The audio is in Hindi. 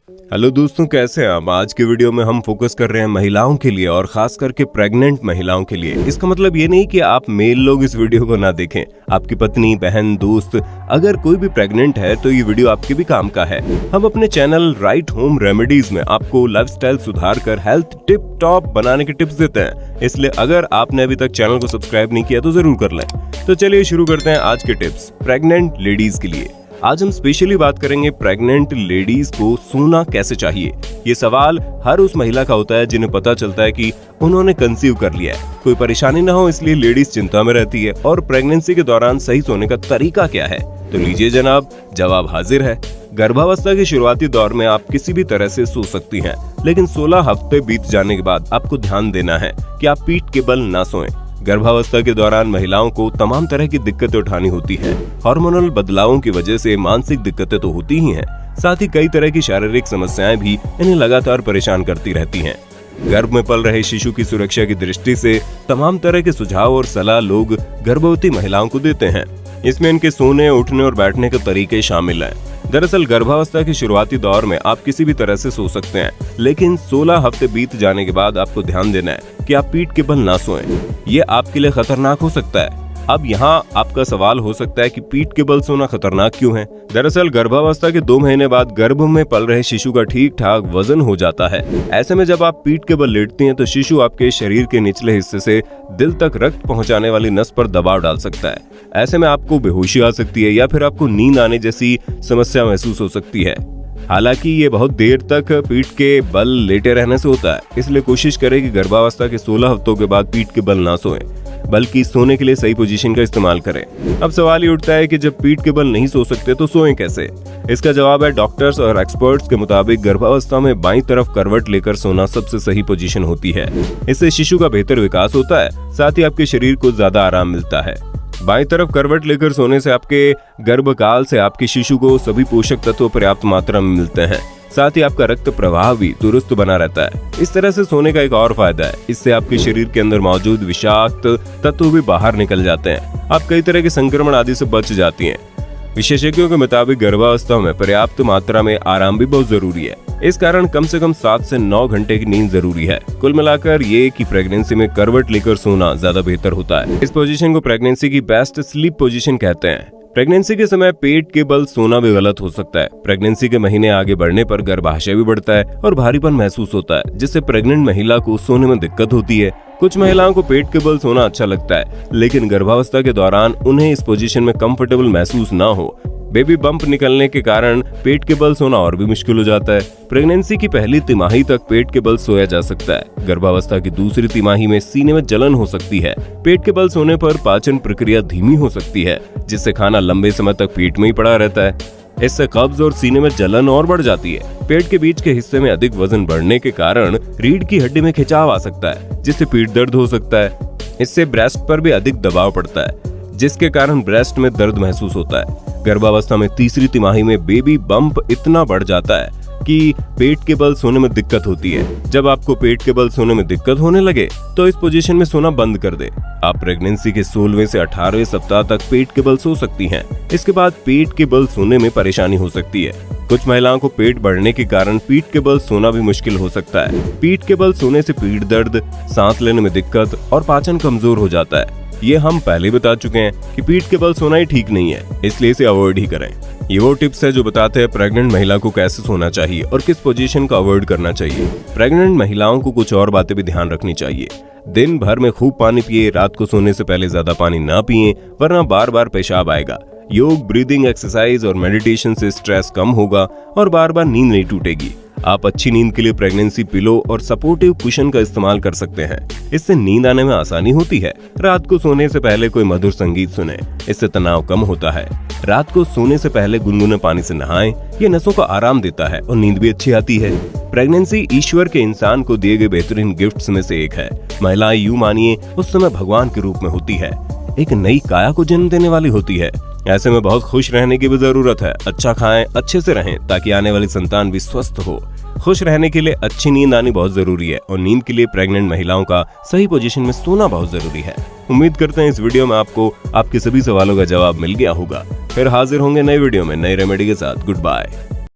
हेलो दोस्तों, कैसे हैं आप। आज के वीडियो में हम फोकस कर रहे हैं महिलाओं के लिए और खास करके प्रेग्नेंट महिलाओं के लिए। इसका मतलब ये नहीं कि आप मेल लोग इस वीडियो को ना देखें। आपकी पत्नी, बहन, दोस्त अगर कोई भी प्रेग्नेंट है तो ये वीडियो आपके भी काम का है। हम अपने चैनल राइट होम रेमेडीज में आपको लाइफस्टाइल सुधार कर हेल्थ टिप टॉप बनाने के टिप्स देते हैं, इसलिए अगर आपने अभी तक चैनल को सब्सक्राइब नहीं किया तो जरूर कर लें। तो चलिए शुरू करते हैं आज के टिप्स प्रेग्नेंट लेडीज के लिए। आज हम स्पेशली बात करेंगे प्रेग्नेंट लेडीज को सोना कैसे चाहिए। ये सवाल हर उस महिला का होता है जिन्हें पता चलता है कि उन्होंने कंसीव कर लिया है। कोई परेशानी ना हो इसलिए लेडीज चिंता में रहती है। और प्रेगनेंसी के दौरान सही सोने का तरीका क्या है, तो लीजिए जनाब, जवाब हाजिर है। गर्भावस्था के शुरुआती दौर में आप किसी भी तरह से सो सकती हैं, लेकिन 16 हफ्ते बीत जाने के बाद आपको ध्यान देना है कि आप पीठ के बल ना सोएं। गर्भावस्था के दौरान महिलाओं को तमाम तरह की दिक्कतें उठानी होती है। हार्मोनल बदलावों की वजह से मानसिक दिक्कतें तो होती ही हैं, साथ ही कई तरह की शारीरिक समस्याएं भी इन्हें लगातार परेशान करती रहती हैं। गर्भ में पल रहे शिशु की सुरक्षा की दृष्टि से तमाम तरह के सुझाव और सलाह लोग गर्भवती महिलाओं को देते हैं। इसमें इनके सोने, उठने और बैठने के तरीके शामिल हैं। दरअसल गर्भावस्था के शुरुआती दौर में आप किसी भी तरह से सो सकते हैं, लेकिन 16 हफ्ते बीत जाने के बाद आपको ध्यान देना है कि आप पीठ के बल ना सोएं। ये आपके लिए खतरनाक हो सकता है। अब यहाँ आपका सवाल हो सकता है कि पीठ के बल सोना खतरनाक क्यों है। दरअसल गर्भावस्था के 2 महीने बाद गर्भ में पल रहे शिशु का ठीक ठाक वजन हो जाता है। ऐसे में जब आप पीठ के बल लेटती हैं तो शिशु आपके शरीर के निचले हिस्से से दिल तक रक्त पहुंचाने वाली नस पर दबाव डाल सकता है। ऐसे में आपको बेहोशी आ सकती है या फिर आपको नींद आने जैसी समस्या महसूस हो सकती है। हालांकि ये बहुत देर तक पीठ के बल लेटे रहने से होता है, इसलिए कोशिश करें कि गर्भावस्था के 16 हफ्तों के बाद पीठ के बल ना सोएं, बल्कि सोने के लिए सही पोजीशन का इस्तेमाल करें। अब सवाल ये उठता है कि जब पीठ के बल नहीं सो सकते तो सोएं कैसे। इसका जवाब है, डॉक्टर्स और एक्सपर्ट्स के मुताबिक गर्भावस्था में बाईं तरफ करवट लेकर सोना सबसे सही पोजीशन होती है। इससे शिशु का बेहतर विकास होता है, साथ ही आपके शरीर को ज्यादा आराम मिलता है। बाईं तरफ करवट लेकर सोने से आपके गर्भकाल से आपके शिशु को सभी पोषक तत्व पर्याप्त मात्रा में मिलते हैं, साथ ही आपका रक्त प्रवाह भी दुरुस्त बना रहता है। इस तरह से सोने का एक और फायदा है, इससे आपके शरीर के अंदर मौजूद विषाक्त तत्व भी बाहर निकल जाते हैं। आप कई तरह के संक्रमण आदि से बच जाती हैं। विशेषज्ञों के मुताबिक गर्भावस्था में पर्याप्त मात्रा में आराम भी बहुत जरूरी है। इस कारण कम से कम 7 से 9 घंटे की नींद जरूरी है। कुल मिलाकर ये कि प्रेगनेंसी में करवट लेकर सोना ज्यादा बेहतर होता है। इस पोजीशन को प्रेगनेंसी की बेस्ट स्लीप पोजीशन कहते हैं। प्रेगनेंसी के समय पेट के बल सोना भी गलत हो सकता है। प्रेगनेंसी के महीने आगे बढ़ने पर गर्भाशय भी बढ़ता है और भारीपन महसूस होता है, जिससे प्रेग्नेंट महिला को सोने में दिक्कत होती है। कुछ महिलाओं को पेट के बल सोना अच्छा लगता है, लेकिन गर्भावस्था के दौरान उन्हें इस पोजीशन में कंफर्टेबल महसूस ना हो। बेबी बम्प निकलने के कारण पेट के बल सोना और भी मुश्किल हो जाता है। प्रेगनेंसी की पहली तिमाही तक पेट के बल सोया जा सकता है। गर्भावस्था की दूसरी तिमाही में सीने में जलन हो सकती है। पेट के बल सोने पर पाचन प्रक्रिया धीमी हो सकती है, जिससे खाना लंबे समय तक पेट में ही पड़ा रहता है। इससे कब्ज और सीने में जलन और बढ़ जाती है। पेट के बीच के हिस्से में अधिक वजन बढ़ने के कारण रीढ़ की हड्डी में खिंचाव आ सकता है, जिससे पीठ दर्द हो सकता है। इससे ब्रेस्ट पर भी अधिक दबाव पड़ता है, जिसके कारण ब्रेस्ट में दर्द महसूस होता है। गर्भावस्था में तीसरी तिमाही में बेबी बम्प इतना बढ़ जाता है कि पेट के बल सोने में दिक्कत होती है। जब आपको पेट के बल सोने में दिक्कत होने लगे तो इस पोजीशन में सोना बंद कर दे। आप प्रेगनेंसी के 16वें से 18वें सप्ताह तक पेट के बल सो सकती हैं। इसके बाद पेट के बल सोने में परेशानी हो सकती है। कुछ महिलाओं को पेट बढ़ने के कारण पीठ के बल सोना भी मुश्किल हो सकता है। पीठ के बल सोने से पीठ दर्द, सांस लेने में दिक्कत और पाचन कमजोर हो जाता है। ये हम पहले बता चुके हैं कि पीठ के बल सोना ही ठीक नहीं है, इसलिए इसे अवॉइड ही करें। ये वो टिप्स है जो बताते हैं प्रेग्नेंट महिला को कैसे सोना चाहिए और किस पोजीशन को अवॉइड करना चाहिए। प्रेग्नेंट महिलाओं को कुछ और बातें भी ध्यान रखनी चाहिए। दिन भर में खूब पानी पिए, रात को सोने से पहले ज्यादा पानी ना पिए, वरना बार बार पेशाब आएगा। योग, ब्रीदिंग एक्सरसाइज और मेडिटेशन से स्ट्रेस कम होगा और बार बार नींद नहीं टूटेगी। आप अच्छी नींद के लिए प्रेगनेंसी पिलो और सपोर्टिव कुशन का इस्तेमाल कर सकते हैं। इससे नींद आने में आसानी होती है। रात को सोने से पहले कोई मधुर संगीत सुने, इससे तनाव कम होता है। रात को सोने से पहले गुनगुने पानी से नहाएं, ये नसों को आराम देता है और नींद भी अच्छी आती है। प्रेगनेंसी ईश्वर के इंसान को दिए गए बेहतरीन गिफ्ट्स में से एक है। महिलाएं यूं मानिए उस समय भगवान के रूप में होती है, एक नई काया को जन्म देने वाली होती है। ऐसे में बहुत खुश रहने की भी जरूरत है। अच्छा खाएं, अच्छे से रहें ताकि आने वाली संतान भी स्वस्थ हो। खुश रहने के लिए अच्छी नींद आनी बहुत जरूरी है और नींद के लिए प्रेग्नेंट महिलाओं का सही पोजीशन में सोना बहुत जरूरी है। उम्मीद करते हैं इस वीडियो में आपको आपके सभी सवालों का जवाब मिल गया होगा। फिर हाजिर होंगे नए वीडियो में नई रेमेडी के साथ। Good bye.